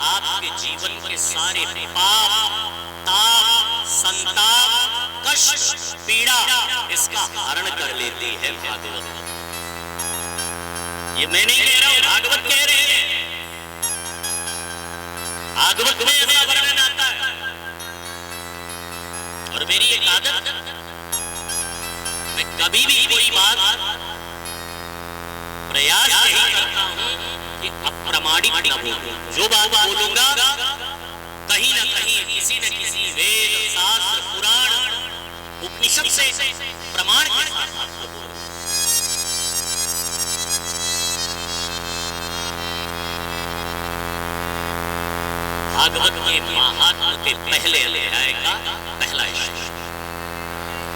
आपके जीवन के सारे पाप, ताप, संताप, कष्ट, पीड़ा इसका हरण कर लेती है भागवत। ये मैं नहीं कह रहा हूं, भागवत कह रहे हैं। भागवत में ऐसा वर्णन आता है। और मेरी एक आदत, मैं कभी भी कोई बात प्रयास यही करता हूं कि अप्रामाणिक न बोलूं। जो बात बोलूंगा कहीं ना कहीं किसी न किसी वेद, शास्त्र, पुराण, उपनिषद से प्रमाण के साथ आपको बोलूं। भागवत के महात्म्य के पहले अध्याय का पहला श्लोक।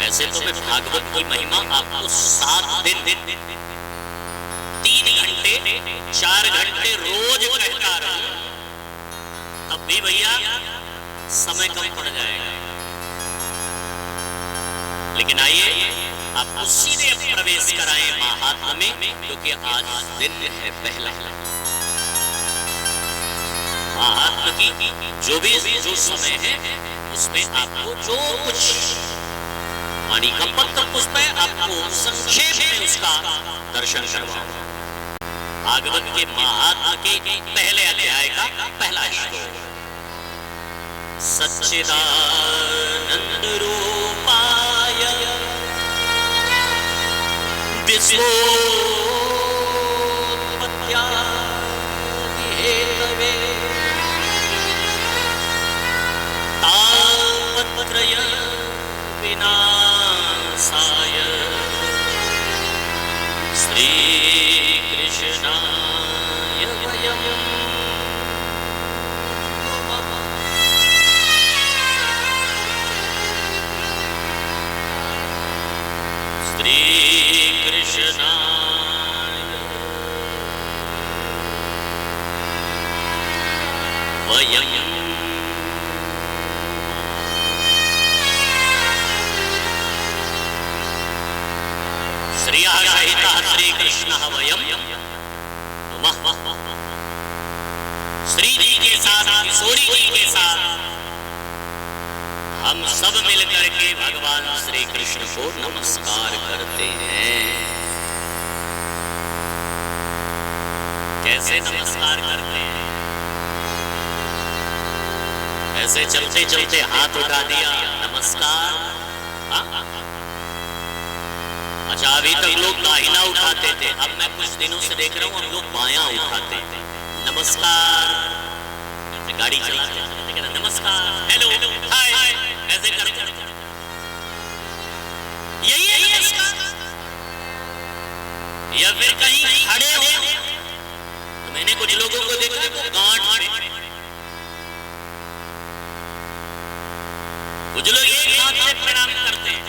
ऐसे तो मैं भागवत की महिमा आपको 7 दिन 3 घंटे 4 घंटे रोज कहता रहूं, तब भी भैया समय कम पड़ जाएगा। लेकिन आइए आपको सीधे प्रवेश कराएं महात्म्य में, क्योंकि आज दिन है पहला। महात्म्य की जो समय है उसमें आपको जो कुछ वाणी का पत्र पुष्प है, आपको संक्षेप में उसका दर्शन करवाऊंगा। भागवत के महात्म्य के पहले अध्याय का पहला श्लोक। सच्चिदानंद रूपाय विश्वोत्पत्त्यादि हेतवे तापत्रय विनाशाय श्री कृष्णाय वयम् नमः। श्री कृष्णाय वयम् श्री कृष्ण वयम् नमः। श्री जी के साथ, किशोरी जी के साथ हम सब मिलकर के भगवान श्री कृष्ण को नमस्कार करते हैं। कैसे नमस्कार करते हैं? ऐसे चलते चलते हाथ उठा दिया, नमस्कार। अच्छा, अभी तक लोग दाहिना उठाते थे, अब मैं कुछ दिनों से देख रहा हूँ हम लोग बायां उठाते थे। नमस्कार, गाड़ी चलाते नमस्कार, हेलो, हाय, ऐसे करते। यही है नमस्कार। या फिर कहीं खड़े हो तो मैंने कुछ लोगों को देखा वो गांठ में, कुछ लोग एक हाथ से प्रणाम करते हैं।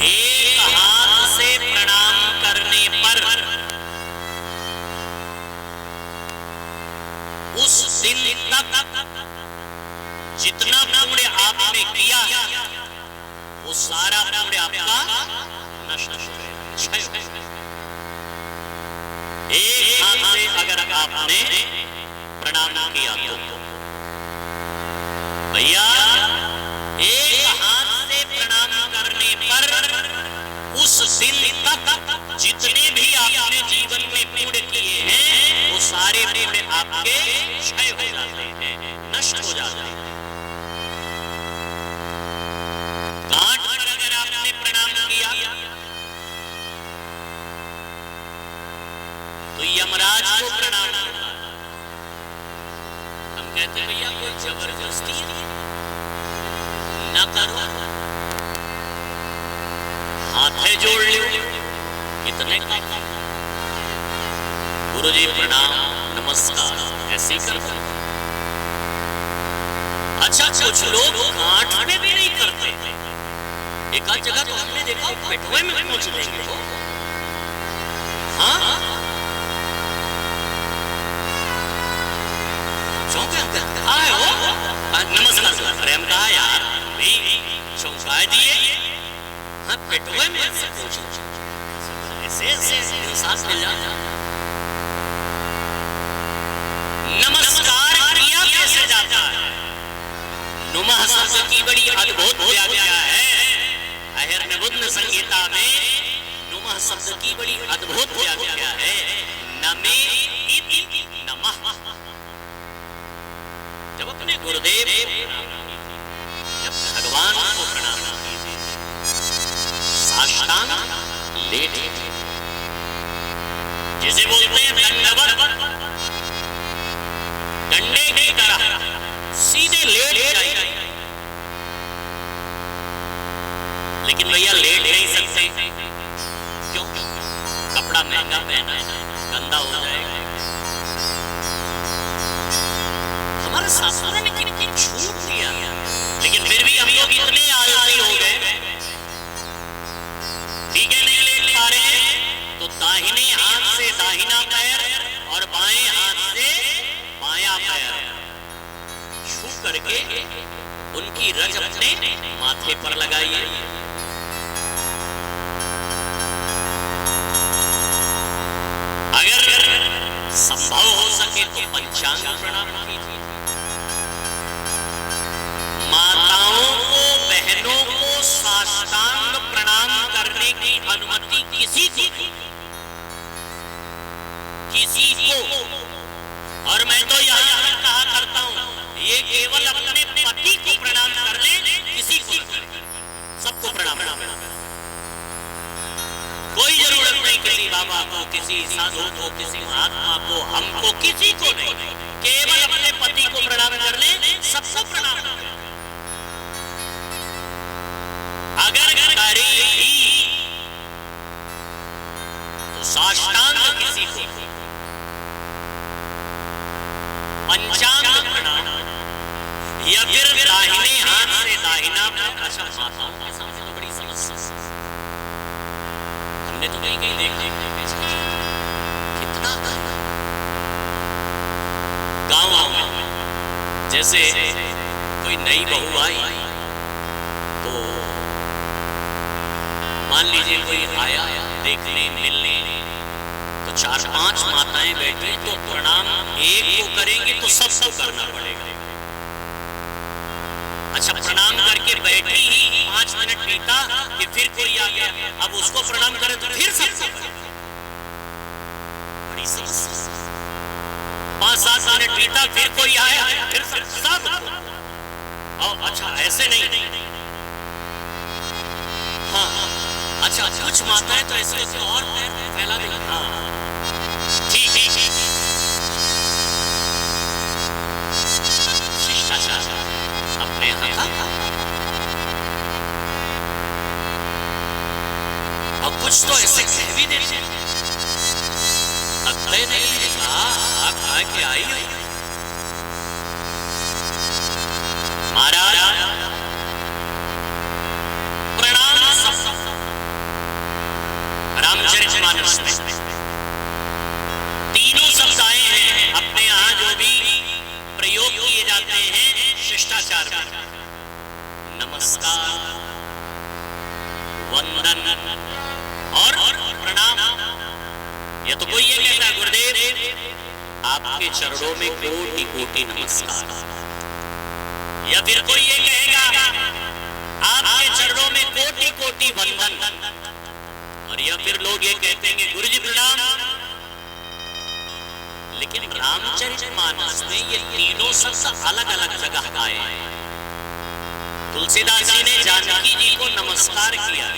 एक हाथ से प्रणाम करने पर उस दिन तक जितना पुण्य आपने किया वो सारा पुण्य आपका नष्ट हो गया। एक हाथ से अगर आपने प्रणाम किया तो भैया, एक हाथ से प्रणाम करने पर उस दिन तक जितने भी आपने जीवन में पुण्य किए हैं वो सारे पुण्य आपके क्षय हो जाते हैं, नष्ट हो जाते हैं। गांठ पर अगर आपने प्रणाम किया तो यमराज को प्रणाम करना। हम कहते हैं भैया कोई जबरदस्ती न करो, हाथे जोड़ लो, इतने का गुरु जी प्रणाम नमस्कार ऐसे करते। अच्छा, कुछ लोग गांठ में भी नहीं करते। एक आध जगह तो हमने देखा पेटवे में पहुंच देंगे। हाँ, आए हो नमस्कार, अरे हम कहा यार चौंका दिए। हाँ, पेटवे में ऐसे इंसान मिल जाता। नुमः शब्द की बड़ी अद्भुत व्याख्या है। अहिर्निबुद्ध संहिता में नुमः शब्द की बड़ी अद्भुत व्याख्या है। नमे इति नमः। जब अपने गुरुदेव जब भगवान को प्रणाम कीजिए, साष्टांग लेट, जिसे बोलते हैं दंडवत, डंडे की तरह सीधे लेट जाइए। लेकिन भैया लेट नहीं सकते, क्यों? कपड़ा महंगा पहना है, गंदा हो जाएगा। हमारे शास्त्रों ने कितनी छूट दिया, लेकिन फिर भी हम लोग इतने आलसी हो गए। ठीक है, नहीं लेट पा रहे हैं तो दाहिने हाथ से दाहिना पैर और बाएं हाथ से बायां पैर छू करके उनकी रज अपने माथे पर लगाइए। अगर संभव हो सके तो पंचांग प्रणाम कीजिए। माताओं को, बहनों को साष्टांग प्रणाम करने की अनुमति किसी को, और मैं तो यहाँ तक कहा करता हूँ, ये केवल अपने पति को प्रणाम कर ले, किसी को सबको प्रणाम करना। कोई जरूरत नहीं किसी बाबा को, किसी साधु को, किसी महात्मा को, हमको, किसी को नहीं, केवल अपने पति को प्रणाम कर ले, सबको प्रणाम कर ले। अगर करे ही तो साष्टांग किसी को, पंचांग प्रणाम, या फिर दाहिने हाथ से दाहिना पैर। अच्छा, माताओं के सामने तो बड़ी समस्या, हमने तो कहीं कहीं देखा कितना गाँव में जैसे कोई नई बहू आई तो मान लीजिए कोई आया देखने मिलने, तो 4-5 माताएं बैठी, तो प्रणाम एक को करेंगे तो सबको करना पड़ेगा। अच्छा, प्रणाम करके बैठी ही 5 मिनट बीता कि फिर कोई आ गया, अब उसको प्रणाम करें तो फिर सबको करें। बड़ी समस्या। 5-7 मिनट बीता, फिर कोई आया, फिर सब। और अच्छा, ऐसे नहीं, हाँ, अच्छा, कुछ माताएं तो ऐसे होती और पैर फैला देंगी। हाँ, ठीक, शिष्टाचार अपने यहाँ। अब कुछ तो ऐसे कह भी देते हैं, अगले नहीं खा के आई महाराज प्रणाम। सब रामचरितमानस में तीनों शब्द आए हैं, अपने यहाँ जो भी प्रयोग किए जाते हैं शिष्टाचार में, नमस्कार, वंदन और प्रणाम। ये तो कोई ये कहता है गुरुदेव आपके चरणों में कोटि कोटि नमस्कार, या फिर कोई ये कहेगा आपके चरणों में कोटि कोटि वंदन, और या फिर लोग ये कहते हैं गुरु जी प्रणाम। लेकिन रामचरितमानस में ये तीनों शब्द अलग अलग जगह आए हैं। तुलसीदास जी ने जानकी जी को नमस्कार किया,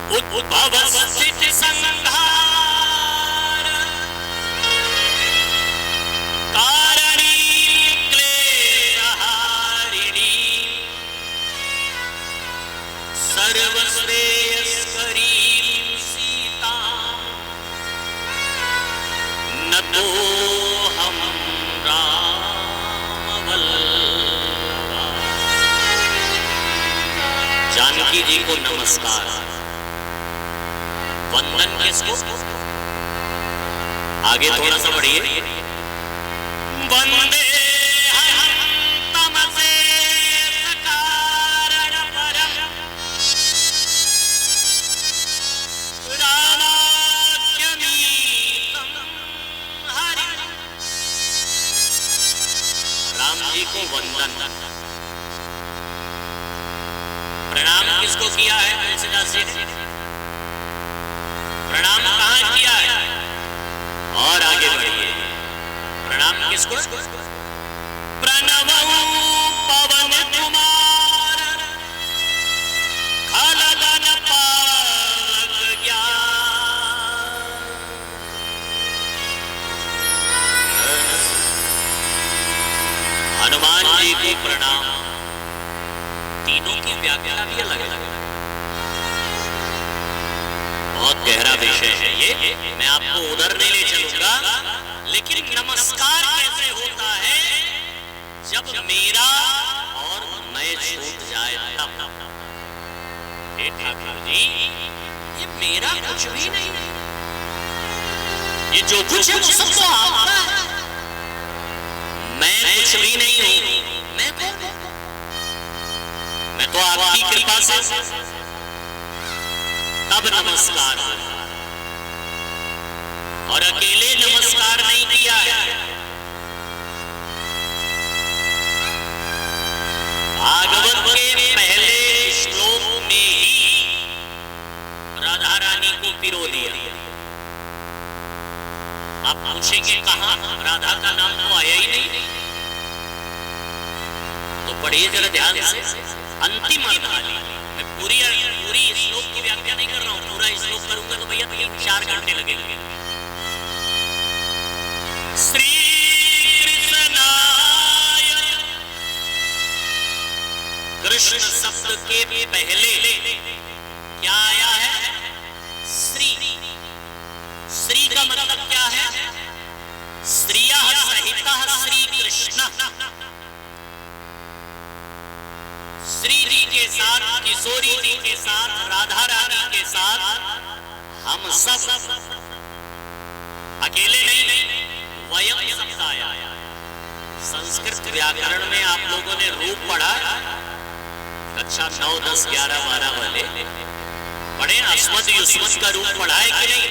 उद्भव स्थिति संहार कारणी क्लेशहारिणी सर्वश्रेयस्करी सीता न तो हम राम वल्लभा। जानकी जी को नमस्कार, वंदन किसको? आगे थोड़ा सा बढ़िए, वंदे तमसे कारण परम रामाख्यमीतम हरि। राम जी और आगे बढ़िए। प्रणाम किसको? प्रणव पवन कुमार खलदन पालक ज्ञान। हनुमान जी को प्रणाम। तीनों की व्याख्या भी अलग अलग, बहुत गहरा विषय है ये। मैं आपको उधर नहीं ले चलूंगा, लेकिन नमस्कार कैसे होता है जब मेरा और मैं छूट जाए तब। ठाकुर जी, ये मेरा कुछ भी नहीं, ये जो कुछ है वो सब तो आपका है। मैं कुछ भी नहीं हूं। मैं कौन हूं? मैं तो आपकी कृपा से। तब नमस्कार होता है। और अकेले नमस्कार नहीं किया है, भागवत के पहले श्लोक में ही राधा रानी को पिरो दिया। आप पूछेंगे कहां? राधा का नाम तो आया ही नहीं। तो पढ़िए जरा ध्यान से अंतिम अर्थ वाली। मैं पूरी श्लोक की व्याख्या नहीं कर रहा हूं। पूरा श्लोक करूंगा तो भैया 3-4 घंटे लगेंगे। श्री कृष्णाय, कृष्ण शब्द के पहले क्या आया है? श्री। श्री का मतलब क्या है? श्रियः सहितः श्री कृष्ण। श्री जी के साथ, किशोरी जी के साथ, राधा रानी के साथ हम सब अकेले नहीं, वयम शब्द आया। संस्कृत व्याकरण में आप लोगों ने रूप पढ़ा, कक्षा 9, 10, 11, 12 वाले पढ़े। अस्मत् युष्मत् का रूप पढ़ा है कि नहीं?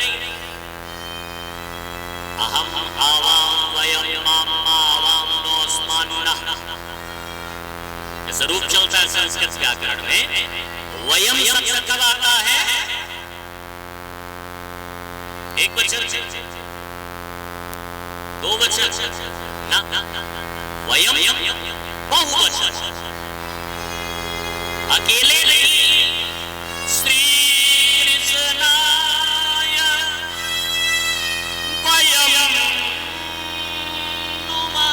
अहम आवाम वयम माम आवाम नोस्मान्नः, ऐसा रूप चलता है संस्कृत व्याकरण में। वयम शब्द कब आता है? एक वचन, दो वचन ना, वयम बहुवचन। अकेले नहीं। श्री कृष्णाय वयम नुमः,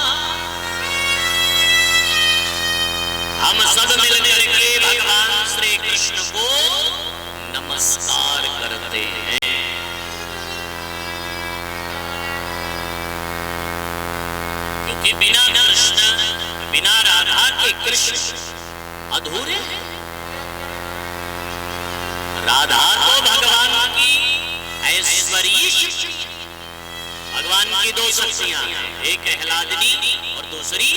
हम सब मिलकर के भगवान श्री कृष्ण को नमस्कार करते हैं। क्योंकि बिना कृष्ण, बिना राधा के कृष्ण अधूरे हैं। राधा तो भगवान की ऐश्वर्य शक्ति। भगवान की 2 शक्तियां हैं, एक आह्लादनी और दूसरी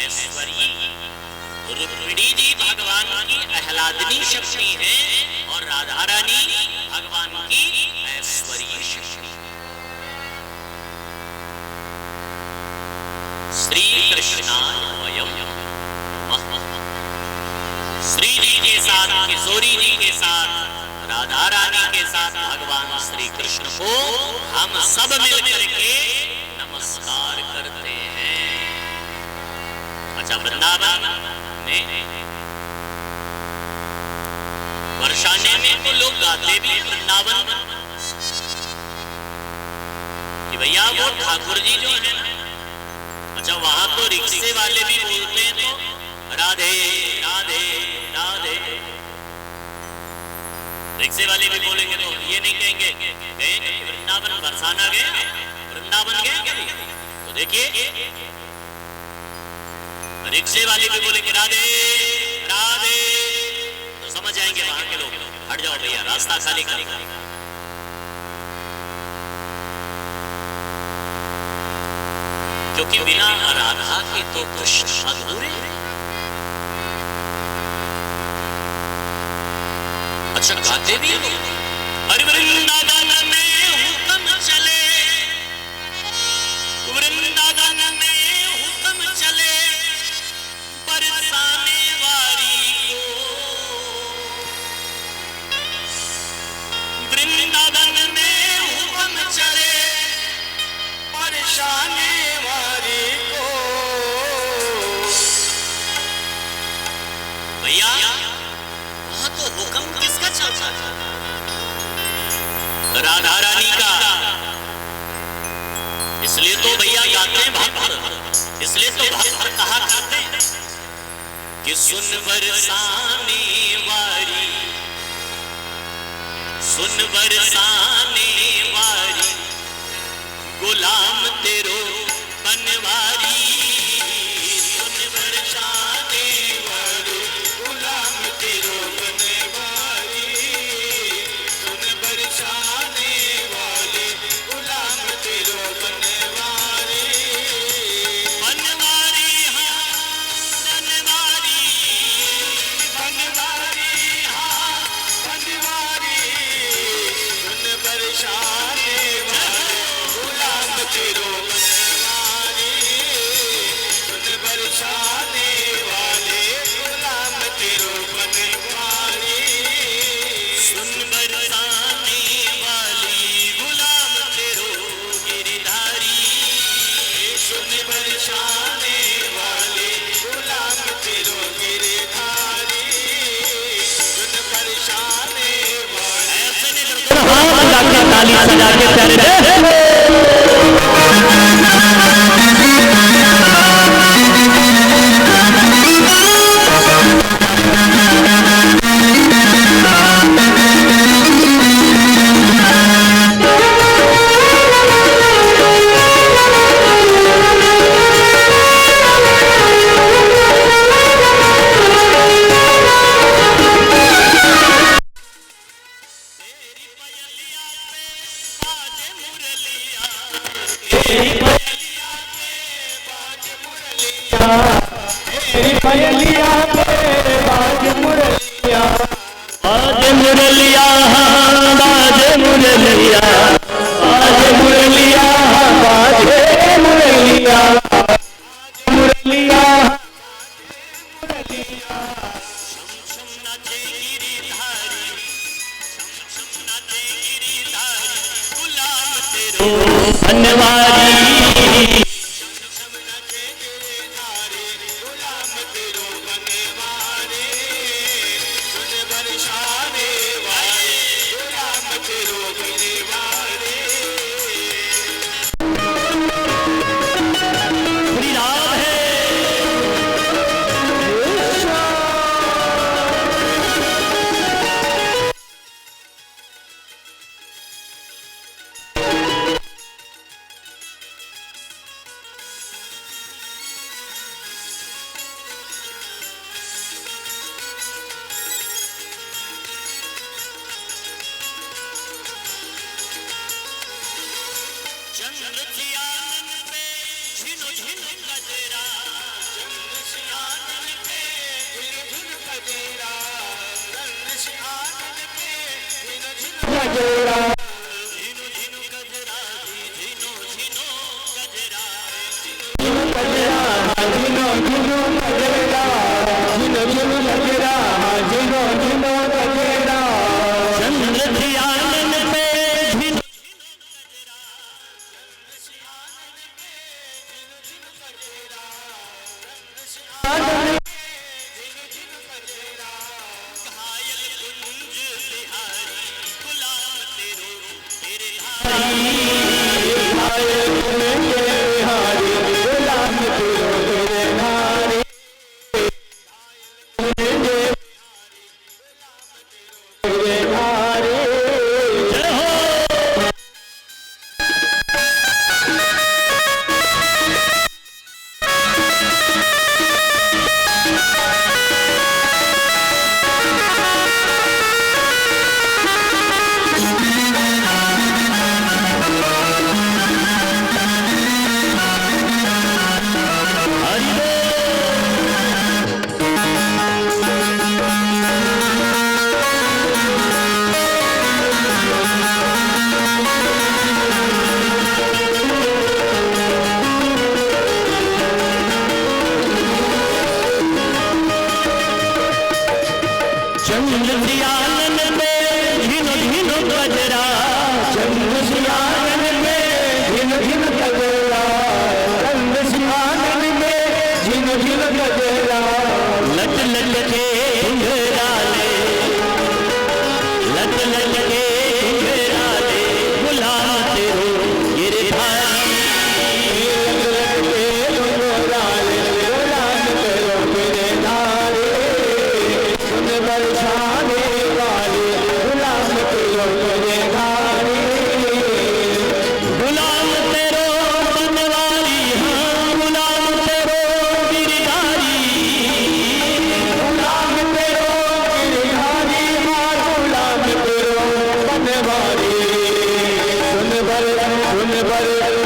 ऐश्वर्य। रुक्मिणी जी भगवान की आह्लादनी शक्ति है और राधा रानी भगवान की ऐश्वर्य शक्ति। श्री कृष्णाय वयम नमः। श्री जी के साथ, किशोरी जी के साथ, राधा रानी के साथ भगवान श्री कृष्ण को हम सब मिलकर के नमस्कार करते हैं। अच्छा, वृंदावन में बरसाने में तो लोग गाते भी वृंदावन कि भैया वो ठाकुर जी जो है ना। अच्छा, वहां तो रिक्शे वाले भी बोलते हैं तो राधे राधे राधे। रिक्शे वाले भी बोलेंगे तो ये नहीं कहेंगे वृंदावन बरसाना गए, वृंदावन गए कभी? तो देखिए रिक्शे वाले भी बोलेंगे राधे राधे, तो समझ जाएंगे वहां के लोग। हट जाओ भैया, रास्ता खाली खाली। क्योंकि बिना राधा के तो कृष्ण अधूरे। अच्छा, गाते भी अरे वृंदावन में हुक्म चले, वृंदावन में हुक्म चले बरसाने वारी को। वृंदावन में हुक्म चले राधा रानी का। इसलिए तो भैया गाते हैं भक्त, इसलिए तो भक्त कहा करते हैं कि सुन बरसाने वाली, सुन बरसाने वाली, गुलाम तेरो बनवारी। सुन बरसाने वाली, गुलाम तेरो बनवारी। सुन बरसाने वाली, गुलाम तेरो बनवारी। बनवारी हाँ बनवारी, बनवारी हाँ बनवारी। सुन बरसाने वाली, गुलाम तेरो बनवारी। सुन बरसाने वाले, गुलाम तेरो बनवारी। सुन बरसाने वाली, गुलाम तेरो गिरधारी। सुन बरसाने वाले, गुलाम तेरो गिरधारी। सुन बरसाने वाले। ऐसे नहीं करते हाथ लगा के ताली सजा के प्यारे रे।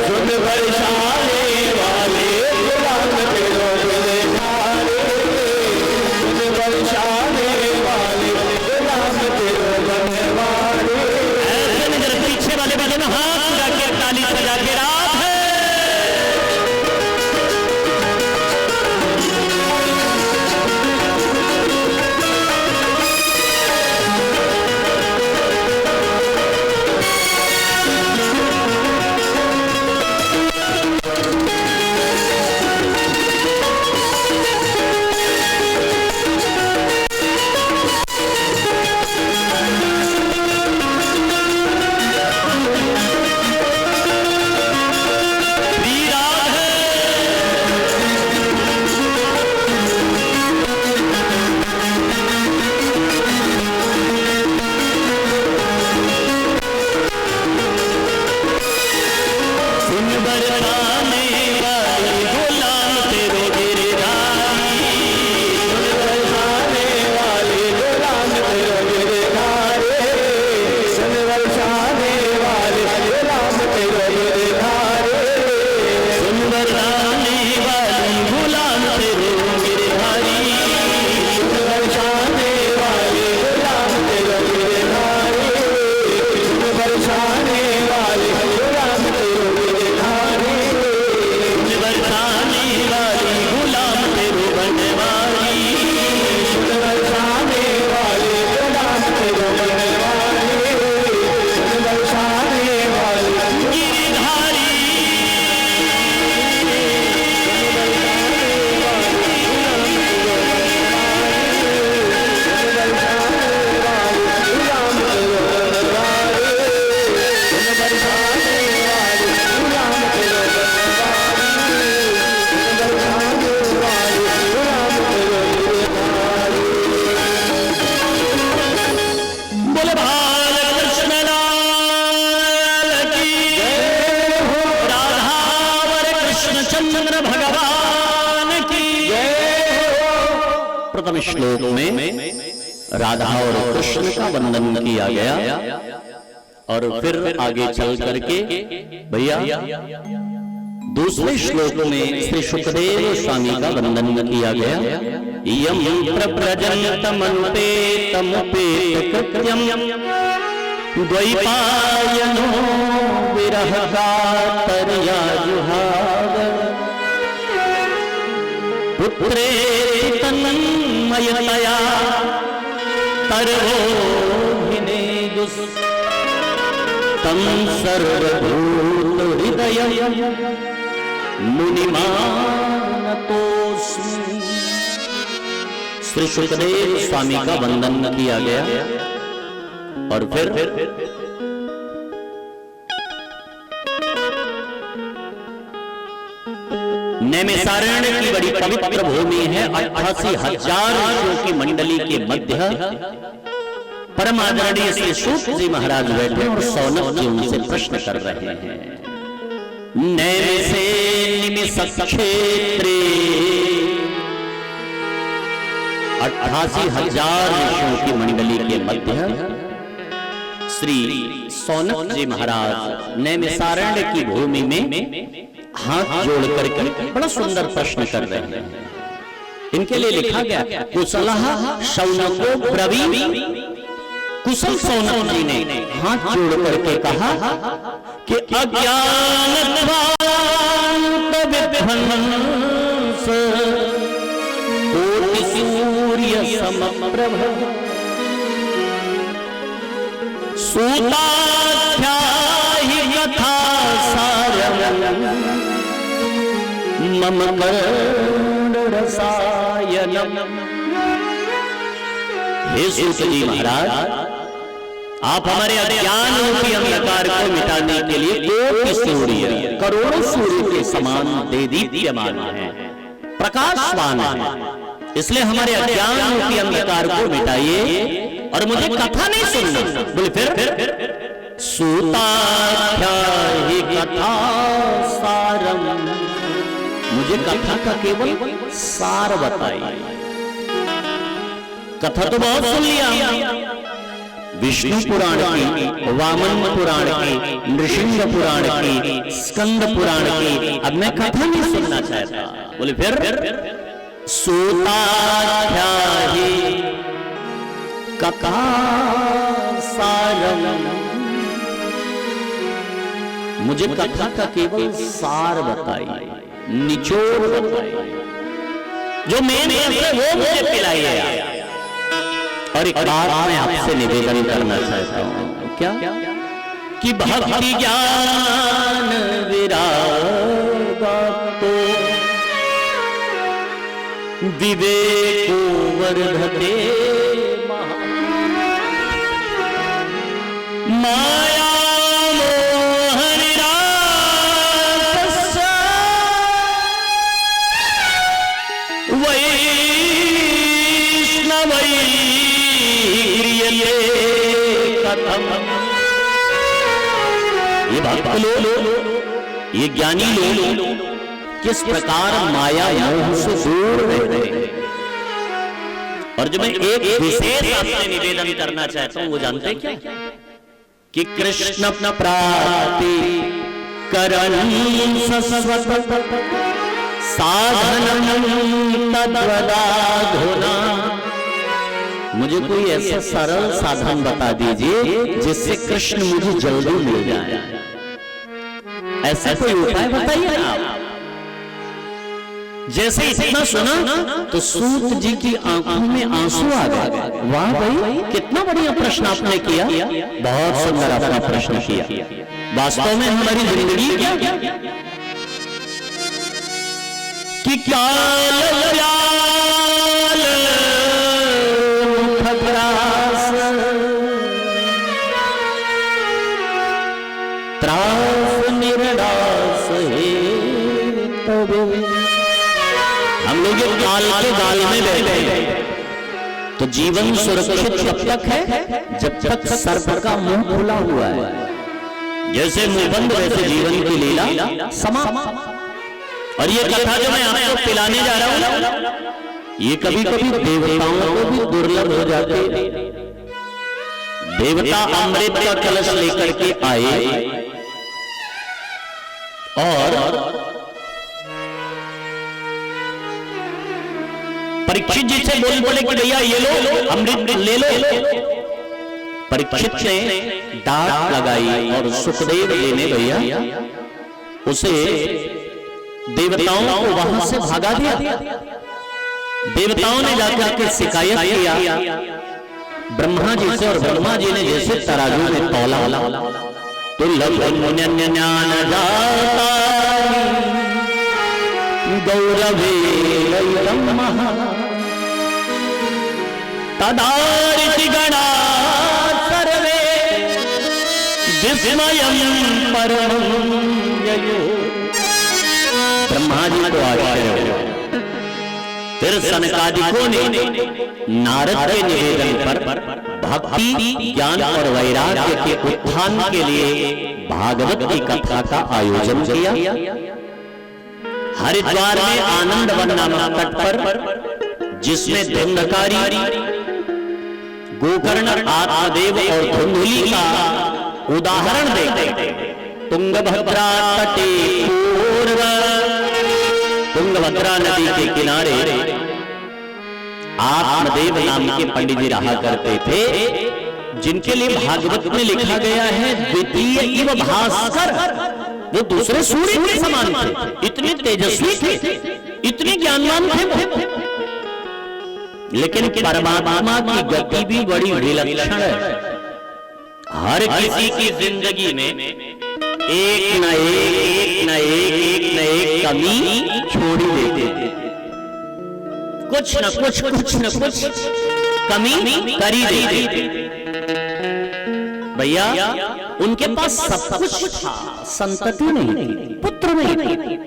सुन बरसाने वाले गुलाम तेरो बलिहारी, सुन बरसाने वाले गुलाम तेरो बनवारी। ऐसे में जरा पीछे वाले बजन हाथ लगा के ताली सजा के रात है। प्रथम श्लोक में राधा और कृष्ण का वंदन किया गया और फिर आगे चल करके भैया दूसरे श्लोक में श्री सुखदेव स्वामी का वंदन किया गया। यम प्रव्रजन्तमन्ते तमुपेत कृत्यम द्वैपायनो विरह कातर्या जुहाव पुत्रेति तन्मयतया तरवोहिने दुस् तं सर्वभूत हृदयं मुनिमानतोस्मि। श्री सुखदेव स्वामी का वंदन किया गया और फिर नैमिषारण्य की बड़ी पवित्र भूमि है। 88,000 ऋषियों की मंडली के मध्य परम आदरणीय श्री सूत जी महाराज बैठे और सौनक जी उनसे प्रश्न कर रहे हैं। नैमिषे निमिषक्षेत्रे 88,000 ऋषियों की मंडली के मध्य श्री सौनक जी महाराज नैमिषारण्य की भूमि में हाथ जोड़ करके बड़ा सुंदर प्रश्न कर रहे हैं। इनके लिए लिखा गया कुशलः शौनको ब्रवीमि। कुशल सौनक जी ने हाथ जोड़ करके कहा कि अज्ञानध्वान्त विध्वंस कोटि सूर्य समप्रभ सूताध्यायि कथा सारम् मम कर्ण रसायनम्। हे सूत जी महाराज, आप हमारे अज्ञान रूपी अंधकार को मिटाने के लिए कोटि सूर्य करोड़ों सूर्य के समान देदीप्यमान हैं, प्रकाशवान हैं। इसलिए हमारे अज्ञान रूपी अंधकार को मिटाइए और मुझे कथा नहीं सुनना। बोले फिर सूताध्यायि कथा सारम, मुझे कथा का केवल सार बताइए। कथा तो बहुत सुन लिया, विष्णु पुराण की, वामन पुराण की, नृसिंह पुराण की, स्कंद पुराण की। अब मैं कथा नहीं सुनना चाहता। बोले फिर सूताध्यायी कथा सारम, मुझे कथा का केवल सार बताइए, निचोड़ बताइए, जो मेन है वो मुझे पिलाइए। और एक बात मैं आपसे निवेदन करना चाहता हूं, क्या कि भक्ति ज्ञान विराग तो विवेको वर्धते माया ये भक्त लोग, ये ज्ञानी लोग किस प्रकार माया मोह से दूर रहते हैं। और जो मैं एक विशेष आपसे निवेदन करना चाहता हूं वो जानते क्या कि कृष्ण प्राप्ति करण साधनम तद्वदाधुना। मुझे कोई ऐसा सरल साधन बता दीजिए जिससे कृष्ण मुझे जल्दी मिल जाए। ऐसा कोई उपाय बताइए ना आप। जैसे इतना सुना तो सूत जी की आंखों में आंसू आ गए। वाह भाई, कितना बढ़िया प्रश्न आपने किया, बहुत सुंदर आपने प्रश्न किया। वास्तव में हमारी जिंदगी क्या कि हम लोग ये काल के गाल में बैठे हैं। तो जीवन सुरक्षित तब तक है जब तक सर्प का मुंह खुला हुआ है। जैसे मुंह बंद वैसे जीवन की लीला समाप्त। और ये कथा जो मैं आपको पिलाने जा रहा हूं, ये कभी कभी देवताओं को भी दुर्लभ हो जाती है। देवता अमृत का कलश लेकर के आए और परीक्षित जी से बोले कि भैया ये लो अमृत ले लो। परीक्षित ने डांट लगाई और सुखदेव जी ने भैया उसे देवताओं को वहां से भगा दिया। देवताओं ने जाकर के शिकायत किया ब्रह्मा जी से, और ब्रह्मा जी ने जैसे तराजू में तौला तो ज्ञान गौरवे तदारिति गणा सर्वे विस्मयं परमं ययो। ब्रह्मा जी को आश्चर्य। फिर सनकादिकों ने नारद के निवेदन पर भक्ति ज्ञान और वैराग्य के उत्थान के लिए भागवत की कथा का आयोजन किया। हरिद्वार में आनंद वन नामक तट पर, जिसमें धुंधकारी, गोकर्ण, आत्मदेव और धुंधुली का उदाहरण देते तुंगभद्रा तटे पूर्व, तुंगभद्रा नदी के किनारे आत्मदेव नाम के पंडित जी रहा करते थे, जिनके लिए भागवत में लिखा गया है द्वितीय इव भास्कर। वो दूसरे सूर्य के समान थे, इतने तेजस्वी थे, इतने ज्ञानवान थे वो। लेकिन परमात्मा की गति भी बड़ी विलक्षण है। हर किसी की जिंदगी में एक न एक कमी छोड़ी देते, कुछ न कुछ कमी करी देते। भैया उनके पास सब कुछ था, संतति नहीं, पुत्र नहीं थी।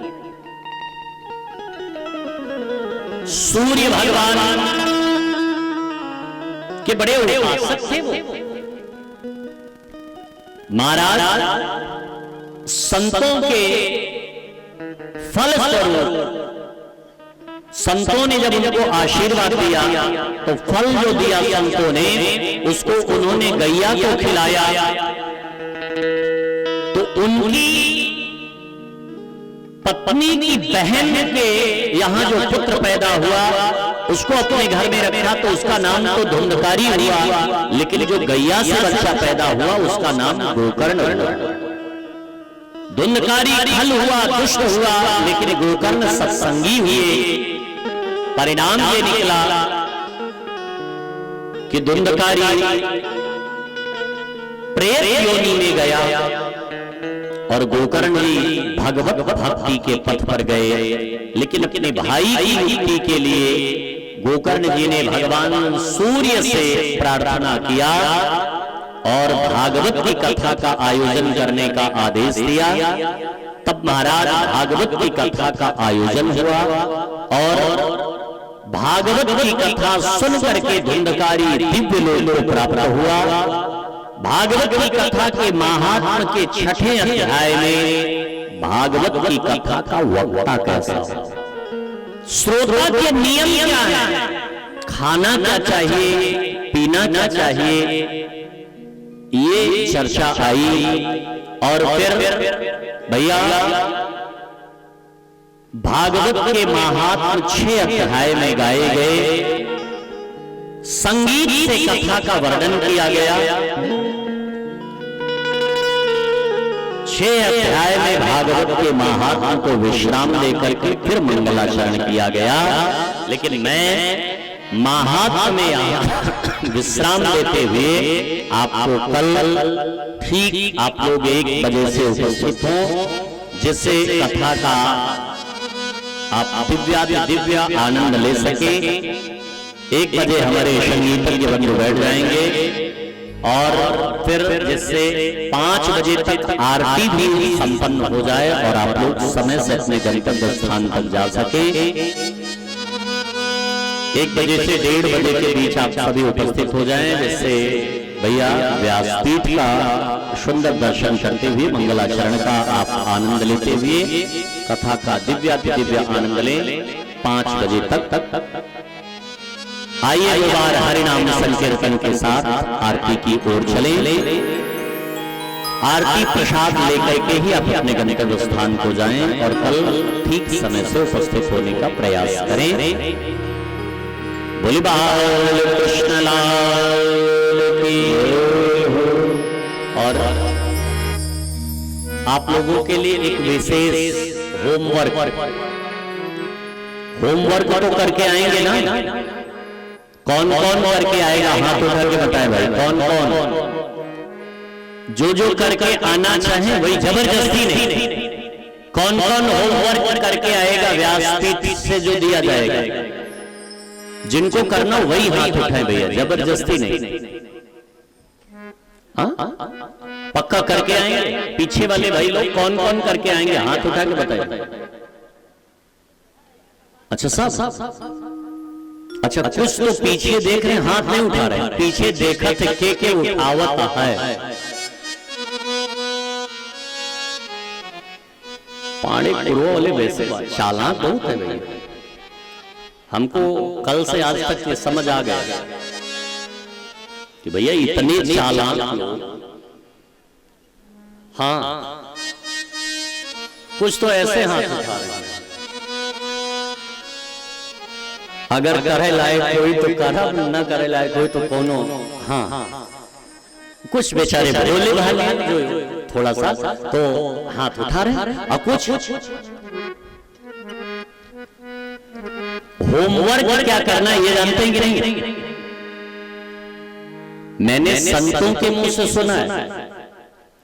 सूर्य भगवान के बड़े उपासक थे वो। महाराज संतों के फल स्वरूप संतों ने जब उनको आशीर्वाद दिया तो फल जो दिया संतों ने उसको उन्होंने गैया को खिलाया। तो उनकी पत्नी की बहन के यहां जो पुत्र पैदा हुआ उसको अपने घर में रखा तो उसका नाम तो धुंधकारी हुआ, लेकिन जो गैया से बच्चा पैदा हुआ उसका नाम गोकर्ण हुआ। धुंधकारी खल हुआ, दुष्ट हुआ, लेकिन गोकर्ण सत्संगी हुए। परिणाम ये निकला कि धुंधकारी प्रेत योनि में गया और गोकर्ण जी भगवत भक्ति के पथ पर गए। लेकिन अपने भाई की मुक्ति के लिए गोकर्ण जी ने भगवान सूर्य से प्रार्थना किया और भागवत की कथा का आयोजन करने का आदेश दिया। तब महाराज भागवत की कथा का आयोजन हुआ और भागवत की कथा सुन करके धुंधकारी दिव्य लोक को प्राप्त हुआ। भागवत की कथा के महात्म के 6ठे अध्याय में भागवत की कथा का वक्ता कैसा, श्रोता के नियम क्या है, खाना क्या चाहिए, पीना क्या चाहिए, ये चर्चा आई। और फिर भैया भागवत के महात्म 6 अध्याय में गाए गए, संगीत से कथा का वर्णन किया गया। 6 अध्याय में भागवत के महात्म को विश्राम देकर के फिर मंगलाचरण किया गया। लेकिन मैं महात्म में विश्राम देते हुए आपको कल ठीक आप लोग 1 बजे से उपस्थित हो, जिससे कथा का आप दिव्य आनंद ले सके। 1 बजे हमारे संगीतज्ञ बंधु बैठ जाएंगे और फिर जिससे 5 बजे तक आरती भी संपन्न हो जाए और आप लोग समय से अपने गंतव्य स्थान तक जा सके। 1 बजे से 1:30 बजे के बीच आप सभी उपस्थित हो जाएं, जिससे भैया व्यासपीठ का सुंदर दर्शन करते हुए मंगलाचरण का आप आनंद लेते हुए कथा का दिव्य आनंद लें 5 बजे तक। आइए एक बार हरिनाम संकीर्तन के साथ आरती की ओर चले। आरती प्रसाद लेकर के ही आप अपने गंतव्य स्थान को जाएं और कल ठीक समय से उपस्थित होने का प्रयास करें। बोली बाल कृष्ण लाल की। और आप लोगों के लिए एक विशेष होमवर्क तो करके आएंगे ना? कौन कौन करके आएगा हाथ उठा के बताए भाई, कौन कौन? जो करके आना चाहे वही, जबरदस्ती नहीं। कौन कौन होमवर्क करके आएगा व्यासपीठ से जो दिया जाएगा? जिनको करना वही हाथ उठाए भैया, जबरदस्ती नहीं। पक्का करके आएंगे? पीछे वाले भाई लोग कौन कौन करके आएंगे हाथ उठा के बताइए। अच्छा साहब, अच्छा कुछ तो पीछे देख रहे हैं, हाथ नहीं उठा रहे। पीछे देखा थे के उठावत है। पानी पुरो वाले वैसे चालाक बहुत है भैया। हमको कल से आज तक ये समझ आ गया कि भैया इतने चालाक लोग, हाँ कुछ तो ऐसे हाथ उठा रहे हैं। अगर करे लायक कोई तो करा, न करे लायक कोई तो कोनो। हाँ कुछ बेचारे भोले भाले जो थोड़ा सा तो हाथ उठा रहे, और कुछ होमवर्क क्या करना है ये जानते हैं कि नहीं? मैंने संतों के मुंह से सुना है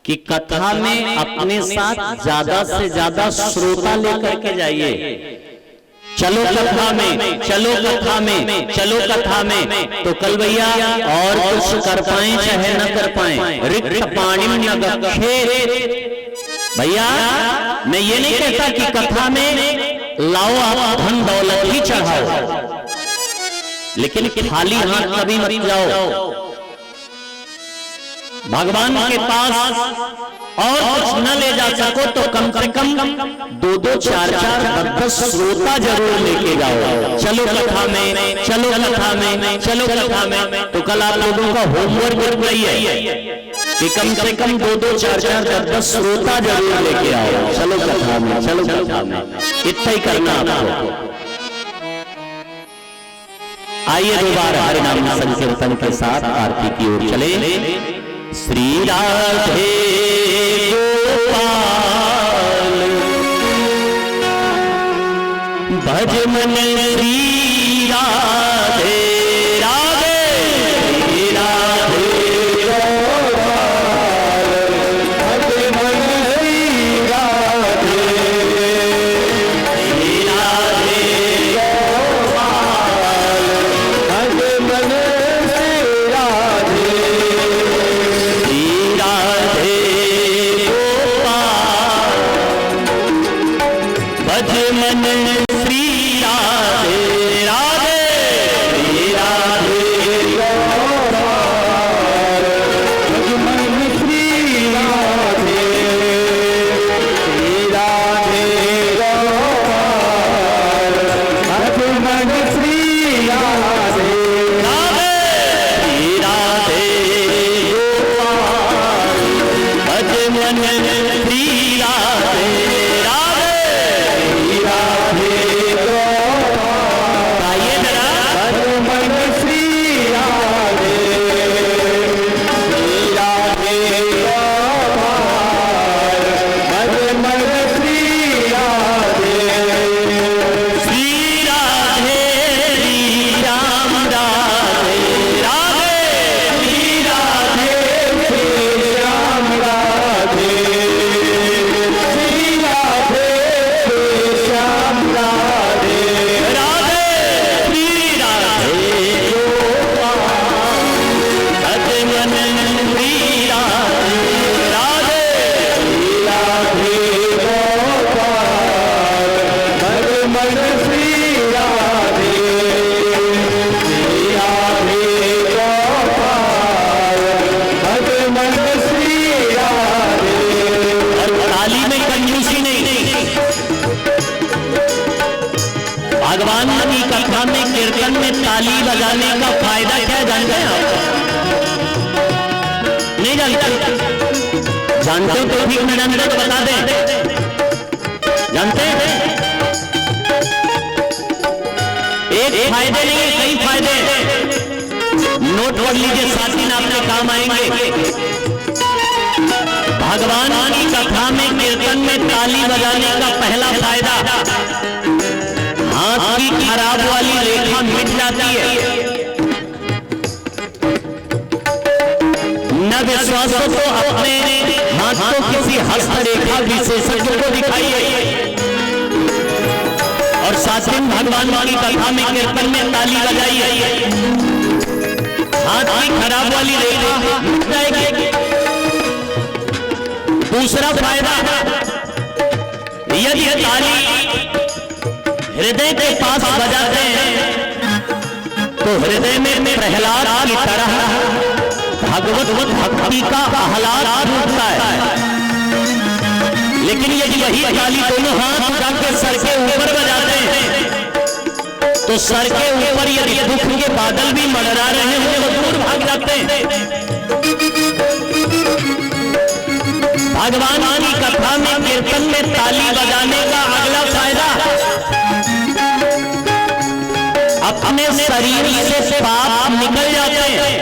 कि कथा में अपने साथ ज्यादा से ज्यादा श्रोता लेकर के जाइए। चलो कथा में, चलो कथा में, चलो कथा में। तो कल भैया और कुछ कर पाए चाहे न कर पाए, रिक्त पाणी न गच्छेत। भैया मैं ये नहीं कहता कि कथा में लाओ आप धन दौलत ही चढ़ाओ, लेकिन खाली हाथ कभी मत जाओ। भगवान के पास और कुछ न ले जा सको तो कम से कम 2-2, 4-4, 10-10 श्रोता जरूर लेके जाओ। चलो कथा में, चलो कथा में, चलो कथा में। तो कल आप लोगों का होमवर्क बन रही है कि कम से कम 2-2, 4-4, 10-10 श्रोता जरूर लेके आओ। चलो कथा में, चलो कथा में, इतना ही करना आपको। आइए दोबारा हरि नाम संकीर्तन के साथ आरती की ओर चले। श्री राधे गोपाल भज मन श्री राधे राधे, श्री राधे गोपाल भज मन श्री राधे, श्री राधे गोपाल भज मन श्री राधे, भज मन श्री राधे राधे, श्री राधे गोपाल भज मन श्री राधे, श्री राधे गोपाल भज मन श्री राधे राधे, श्री राधे गोपाल भज मन श्री राधे राधे, राधे गोपाल। आइए जरा भज मन श्री राधे, श्री राधे गोपाल भज मन श्री राधे, श्री राधे श्री राम राधे राधे, श्री राधे श्री राम राधे, श्री राधे श्याम राधे राधे, श्री राधे गोपाल भज मन श्री राधे राधे, श्री राधे गोपाल भज मन श्री राधे, श्री राधे गोपाल भज मन श्री राधे। ताली में कंजूसी नहीं। भगवान की कथा में, कीर्तन में ताली बजाने का फायदा क्या जानते हैं आप? नहीं जानते? जानते तो ठीक, न जानते तो बता दें। जानते हैं? एक फायदे नहीं है, कई फायदे। नोट पढ़ लीजिए, साथ ही आपके काम आएंगे। भगवान की कथा में, कीर्तन में ताली बजाने का पहला फायदा, हाथ की खराब वाली रेखा मिट जाती है। न विश्वास हो तो अपने हाथ को किसी हस्तरेखा विशेषज्ञ को दिखाइए। और साथ ही भगवान की कथा में, कीर्तन में ताली बजाइए, हाथ की खराब वाली रेखा मिट जाएगी। दूसरा फायदा, यदि ताली हृदय के पास बजाते हैं तो हृदय में प्रहलाद की तरह भगवत भक्ति का आह्लाद उठता है। लेकिन यदि वही ताली दोनों हाथ उठा के सर के ऊपर बजाते हैं तो सर के ऊपर यदि दुख के बादल भी मंडरा रहे हैं तो दूर भाग जाते हैं। भगवान की कथा में, कीर्तन में ताली बजाने का अगला फायदा, अपने शरीर से पाप निकल जाते हैं।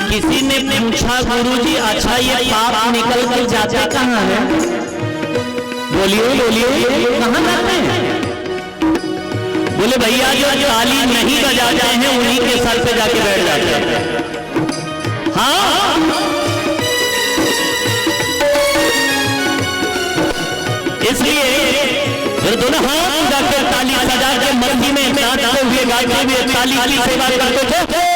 किसी ने पूछा, गुरुजी अच्छा ये पाप निकल कर जाते कहाँ है? बोलिए बोलिए, कहाँ जाते हैं? बोले भैया जो ताली नहीं बजाते हैं उन्हीं के सर पे जाके बैठ जाते हैं। हाँ, इसलिए फिर दोनों हाथ जाकर ताली सजा के मस्ती में नाचते हुए गाते हुए ताली की सेवा करते थे।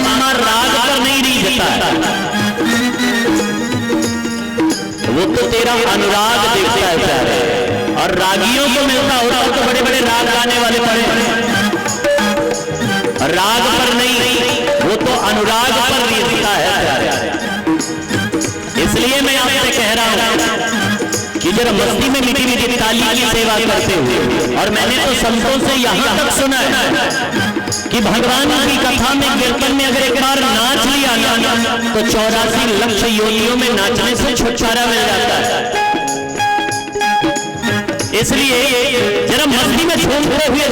परमात्मा राग पर नहीं रीझता है, वो तो तेरा अनुराग देखता है प्यारे। और रागियों को मिलता होता तो बड़े बड़े राग गाने वाले पड़े, राग पर नहीं, वो तो अनुराग पर रीझता है प्यारे। इसलिए मैं आपसे कह रहा हूं कि जरा मस्ती में मीठी मीठी ताली की सेवा करते हुए, और मैंने तो संतों से यहां तक सुना है कि भगवान की कथा में कीर्तन में अगर एक बार नाच लिया ना तो 84 लक्ष योनियों में नाचने से छुटकारा मिल जाता है। इसलिए जरा मस्ती में झूमते हुए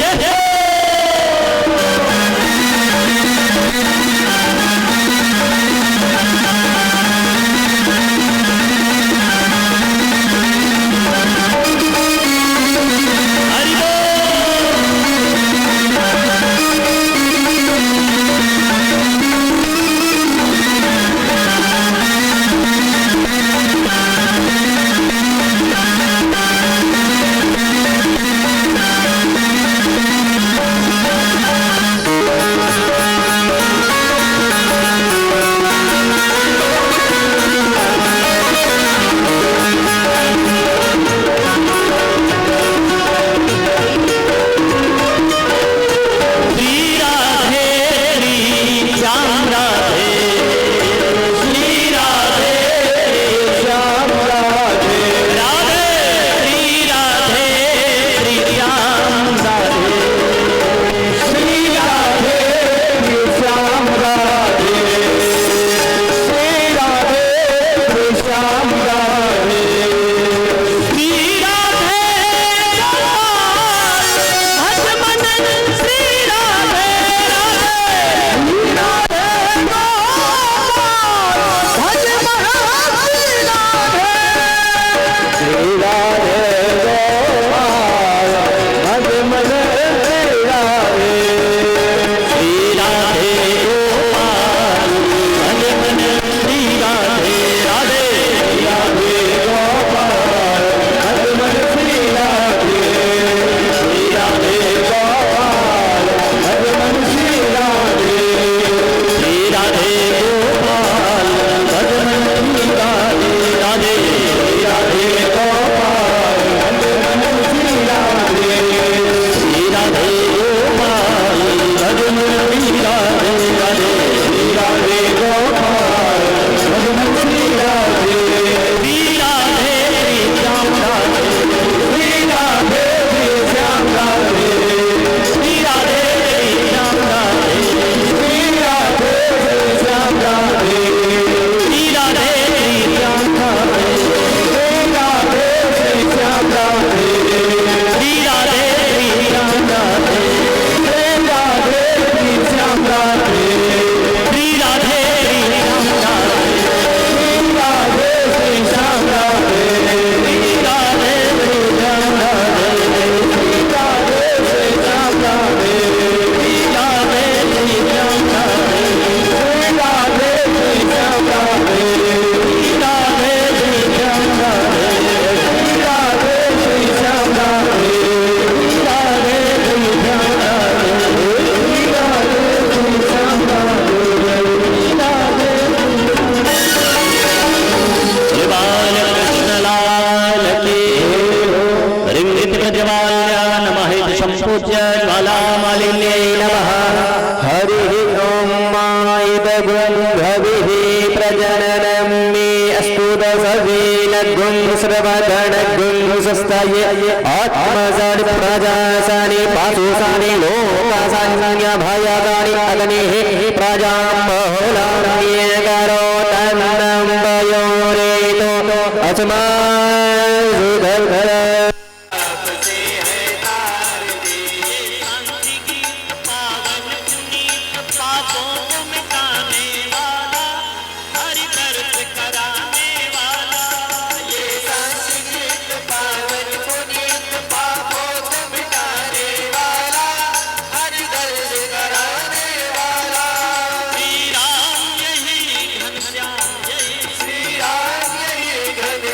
आत्मसानि प्रजासानि पाशुसानि लोकासानि भयागानि अग्नि प्रजां बहुलान्ये करो तन्नं वयोरेतो अस्मासुधर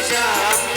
श्याम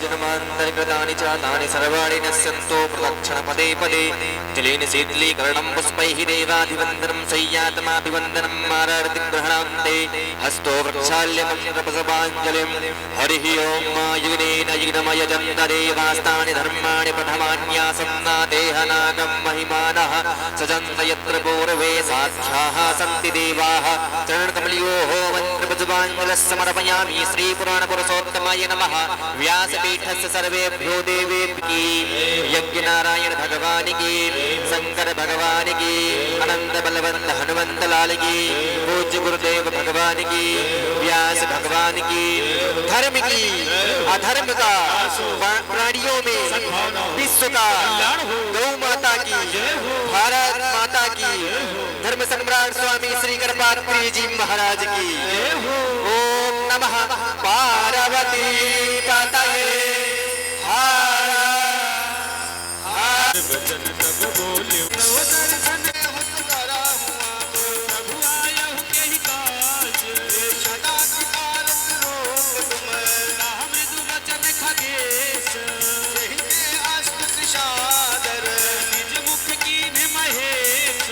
जन्मान्तरिकृतानि च तानि सर्वाणि नश्यन्तो प्रदक्षिणपदे पदे जलेन शीतलीकरणं पुष्पैः देवाभिवन्दनं शय्यात्माभिवन्दनं मारार्तिग्रहणान्ते हस्तो वृक्षाल्यमन्त्रपुष्पाञ्जलिं हरिः ॐ युग्नेन युग्नमयजन्त देवास्तानि धर्माणि प्रथमान्यासन्ना देहनागं महिमानः सजन्त यत्र पूर्वे साध्याः सन्ति देवाः चरणकमलयोः मन्त्रपुष्पाञ्जलिः समर्पयामि श्रीपुराणपुरुषोत्तमाय नमः। व्यासपीठस्य सर्वेभ्यो देवेभ्यो यज्ञनारायण भगवान की, शंकर भगवान की, अनंत बलवंत हनुमंत लाल की, पूज्य गुरुदेव भगवान की, व्यास भगवान की, धर्म की अधर्म का प्राणियों में विश्व का गौ माता की, भारत माता की, धर्म सम्राट स्वामी श्री कृपात्री जी महाराज की। ओम नमः पार्वती पतये हर हर। वचन तब बोलियो दर्शन हुतकारा हुआ प्रभु आया हूँ यही काज सदा की कारत रोग तुम मृदु वचन खगेश यही के अष्ट त्रिशादर निज मुख कीन्हे महेश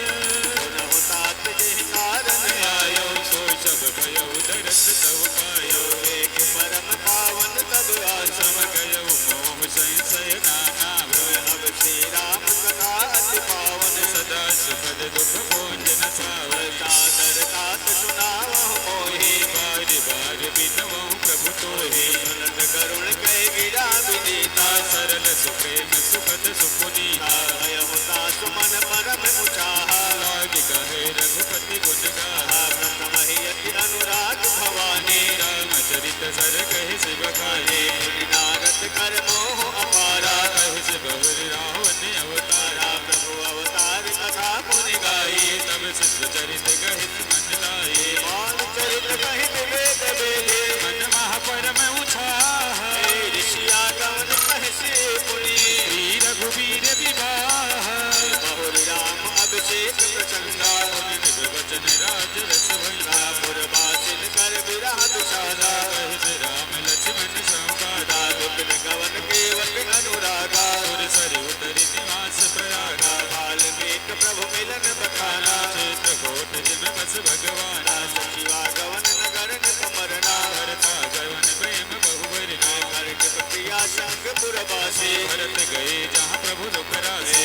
होता तुझे कारण आयो सो सब भयो दरस तव पायो एक परम पावन तब आसम गयो मोह संशय नाना अब श्री राम कथा अति पावन सदा सुखद दुख भोजन सावर सादर तात सुनावहु मोहि बार बार बिनवहु प्रभु तोहि सुनत करुण कह गिरा विनीता सरल सुप्रेम सुखद सुपुनीता भयहु तासु मन परम उचाहा लागी कहे रघुपति गुण गाहा प्रथम ही अति अनुराग भवानी रामचरित सर कहे शिव खाए नारद कर मोह अपारा कहे शिव रावण अवतारा प्रभु अवतार कथा पुनि गाई तब शिष्य चरित कहित मन लाए मान चरित कहित वेद वेदे मन महापरम उछाह ऋषिया गवन कहि से पुनि श्री रघुवीर विवाह बहुरी राम अभिषेक प्रचंडा निज वचन राज रस भंगा पुरवासिन कर विरह दुशाला कहित राम लक्ष्मण संवादा विपिन गवन केवल अनुरागा सुर सरि उतरि निवास प्रयागा वाल्मीकि प्रभु मिलन बखाना क्षेत्र कोट जिम बस भगवाना सचिवा गवन नगर निपमरना भरता गवन प्रेम बहुबरना कर प्रिया संग पुरवासी भरत गए जहाँ प्रभु दुख रासे